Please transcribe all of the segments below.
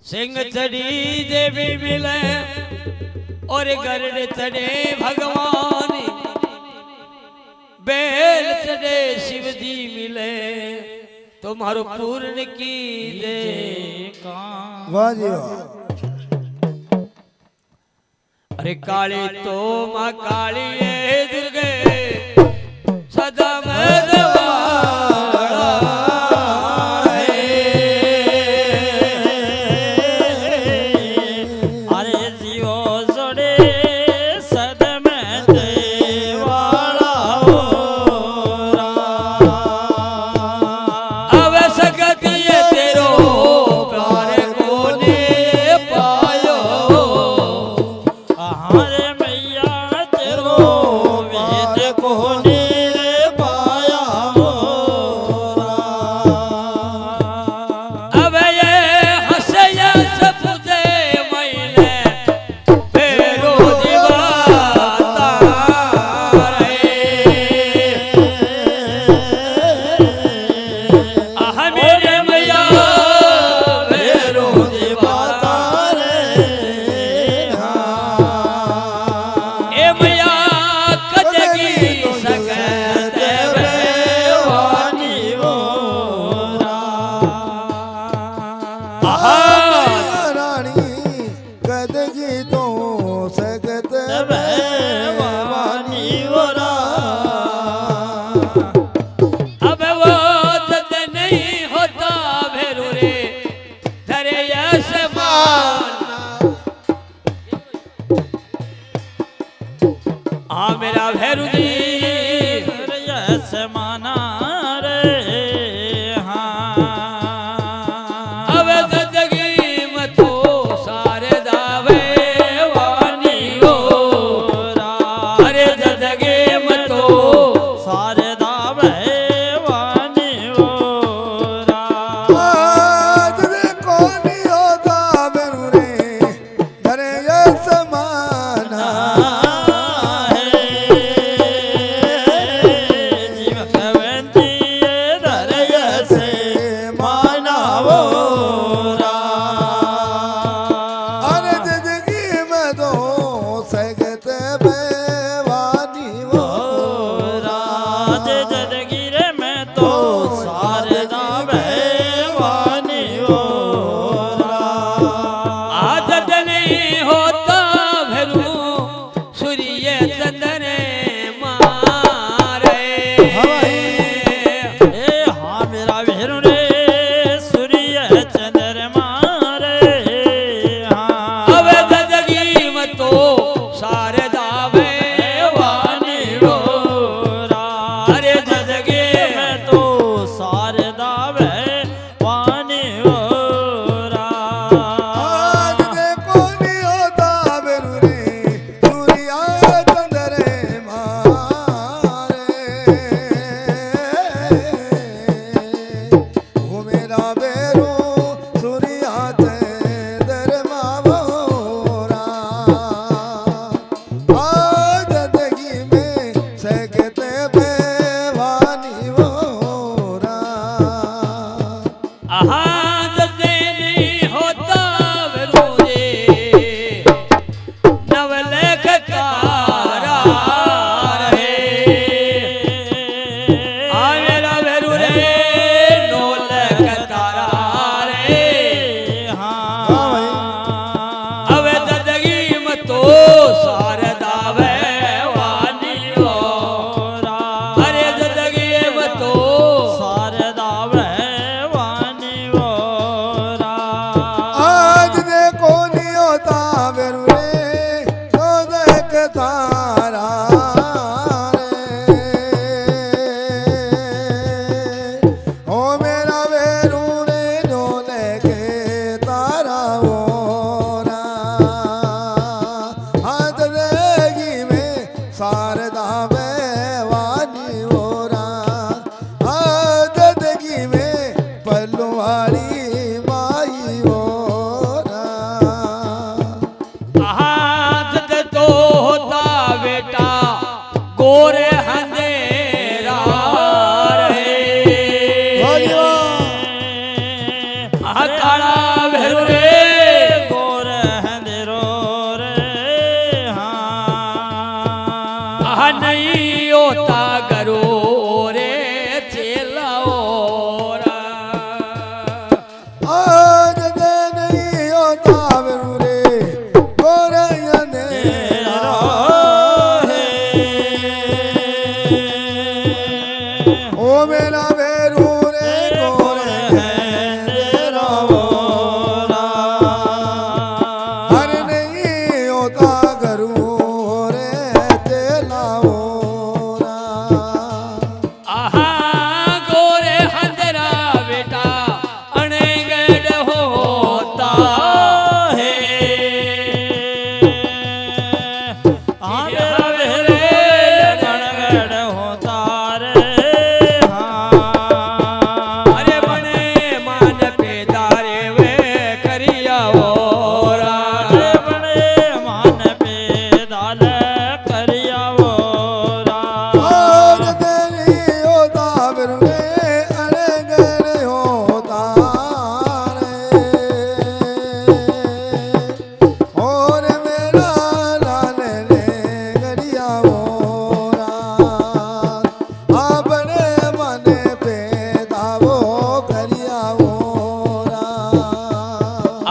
सिंह चढ़ी देवी मिले और गरुड़ चढ़े भगवान, बेल चढ़े शिव जी मिले तुम्हारो पूर्ण की दे। वाह जी वाह। अरे काली तो माँ काली है दुर्गे सदा मरवाड़ा है। अरे जीवो जोड़े सदा मरवाड़ा हो अब सकत ये तेरो प्यार कोने पायो। हरे मैया तेरो वेद कोने पाया हो। अब ये हंसया सपुदे मैंने फेरो दीवाता रे। आह मेरे मैया फेरो दीवाता ए मैया कजगी सकत बेवानी वो। आहा रानी कदगी तो सकत वानी वरा अब वो दद नहीं होता भेरू रे धरे यशमान। हाँ मेरा भैरू जी यस माना रे। हाँ अब ददगी मतो सारे दावे वानी हो। अरे ददगी मतो सारे दावे वानी हो। आज रे कोनी होता बेरू रे धरे ये समाना। जीव कवंती धरय से मानवो अरे जिंदगी में तो सकत बेवानी वो। राज जदगिर में तो सारे दावे वानी हो। आदत नहीं होता भरू सूर्य चंद्र मारे। ए हाँ मेरा भेरू रे सूर्य चंद्रमा रे। हाँ अब ददगी मतो सारे दावे वानी हो। अरे ददगी में तो सारे दावे वानी हो। आज रे कोनी होता बेरू रे सूर्या चंद्रे मारे। ओ मेरा बेरू सूर्या चंद्र मावोरा। आज जिंदगी में सकत बेवानी वोरा। आदत नहीं होता भरू रे नवलख कारा रे। आ मेरा भरू रे नौलख तारा रे। अब ददगी मतो सारे दावे वानी हो। अरे ददगी मतो सारे दावे वानी हो। आज देखो नहीं होता बेरू रे तो देख तारा रे। ओ मेरा बेरू रे नो लेके तारा वोरा। आज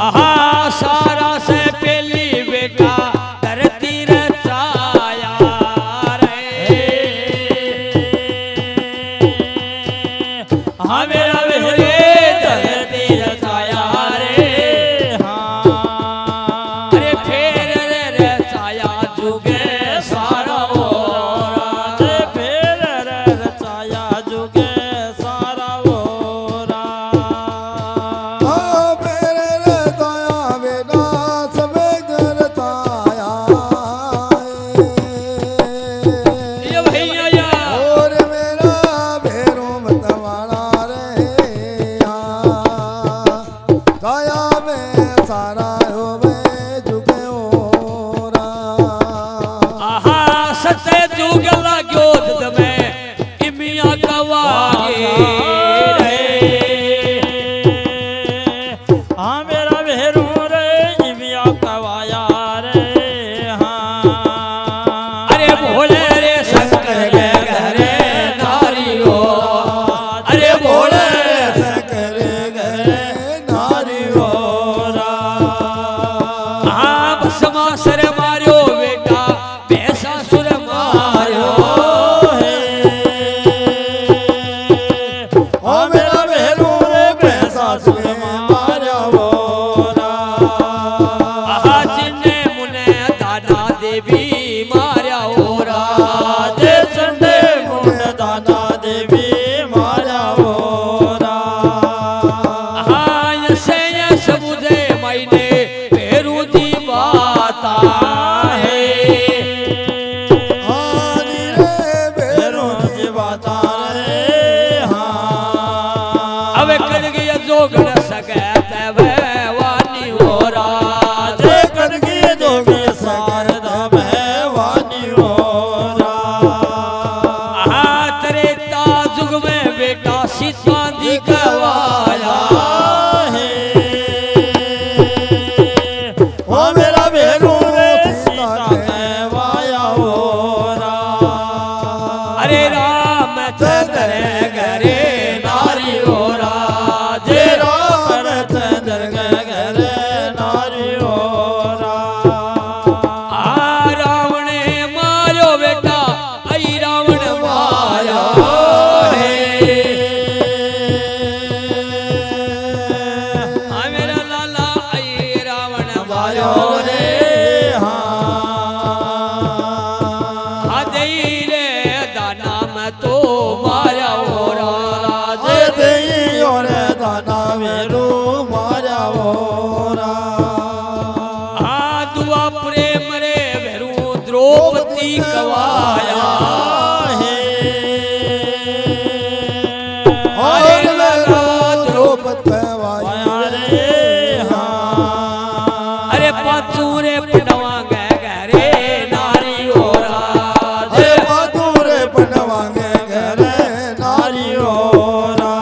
आहा सारा से पहली बेटा धरती रचाया रे हाँ मेरा वे धरती रचाया रे हाँ अरे फिर रे रचाया जुगे सारा फिर रचाया जुगे सारा ओरा मेरे रताया बेटा समेत रताया ये भैया या और मेरा भेरो मतवाला रे ताया में सारा हो में झुके ओरा आहा सते जुग लाग्यो जद में इमिया कवागे रे हाँ मेरा भेरू रे इमिया कवाया रे हाँ अरे भोले रे शंकर के घरे नारी हो अरे भोले रे करे गए नारी हो हाँ भस्मा सर मार्यो बेटा भैंसा सुर मार्यो ओ मेरा भेरू रे पैसा सुने मारा बोरा आहा जिन्ने मुने दाना देवी मार्या ओरा जे चंडे मुंड दाना देवी मारा ओरा आहा यसे यस बुझे मायने भेरू जी बाता है हारी रे भेरू जीवाता रे हाँ अब कर गया जोगण सके तवे वानी ओरा जे कनगी जोगी शारदा भवानी ओरा आहा त्रेता जुग में बेटा सीता जी कवाया ओ मेरा भेरू रे सीता कहवाया ओरा अरे राम चंद्र घरे नारी ओरा जे राम चंद्र गगरे नारी ओरा आ रावणे मारो बेटा आई रावण माया है आ मेरा लाला आई रावण मायो रे आ दई रे दाना में तो माया ओरा जे दाना मेरू मारा ओरा आ दुआ प्रेम रे भेरू द्रौपदी कवाया और मेरा द्रौपदी वाया अरे पाचू रे पडवा घरे नारी ओरा हे माधुरे बनवांगे घरे नारी ओरा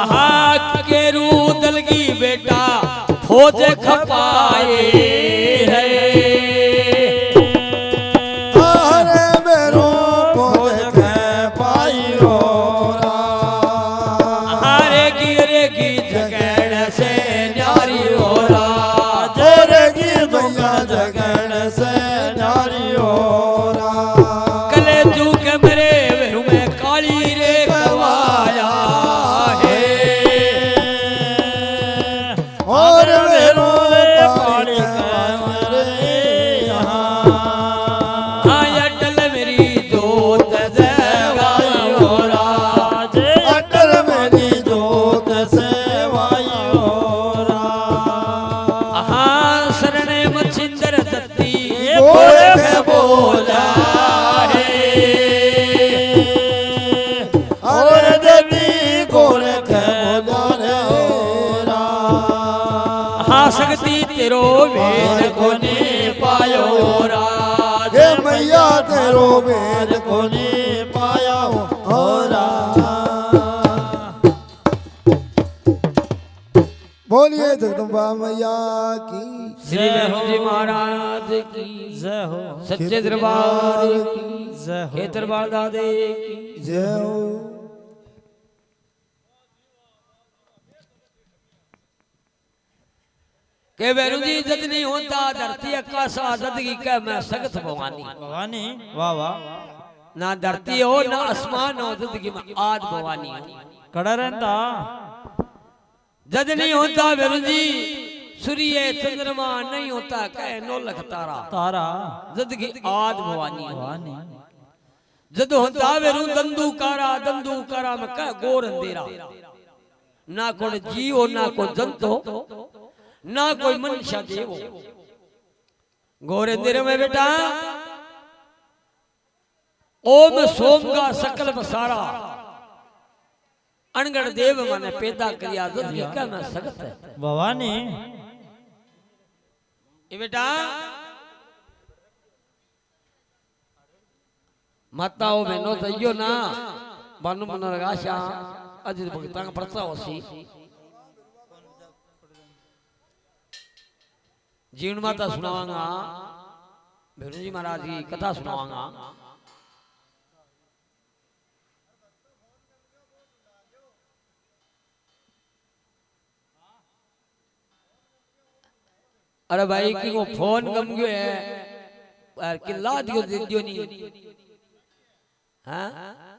आहा केरू दलगी बेटा फौज खपाए है हरे मेरो कोई के पाई ओरा हारे की जगड़ से न्यारी ओरा जोरेगी दुनिया जगन से नारी ओरा कले जू के मेरे वेरू में काली रे कवाया है और मेरो पानी पानी अटल मेरी जोत जगाई ओरा अटल मेरी जोत से वाई ओरा हाँ शरणे मच्छिंदर दत्ती बोले बोले बोला है और देवी गोरे के बोले ओरा हाँ शक्ति तेरो वेद को ने पायो राज हे मैया तेरो वेद को नी पाया ओरा बोलिए जगदम्बा मैया की श्री वेणु जी महाराज की जय हो सच्चे दरबार की जय हो खेतर बाल दादे की जय हो के बैरू जी जद नहीं होता धरती आकाश आजादगी का मैं सख्त भवानी भवानी वाह वाह ना धरती हो ना आसमान हो जिंदगी में आज भवानी हो कड़ा रहता जद नहीं होता बैरू जी सूर्य चंद्रमा नहीं होता कह नौलख तारा तारा जिंदगी आज भवानी हो भवानी जद होता बैरू दंदूकारा में कह गोर अंधेरा ना कोई जीव ना कोई जंतु ना कोई मनुष्य देव घोर अंधेरे में बेटा ओम सोम का सकल बसारा अनगढ़ देव मैंने पैदा किया जिंदगी का मैं सख्त है भवानी ये बेटा माताओं बहनों तैयो ना बानु मन रगाशा अजित भक्ता का प्रसा होसी जीवन माता सुनावांगा भेणु जी महाराज की कथा सुनावांगा अरे भाई की को फोन गम गयो है यार किला दियो नहीं हाँ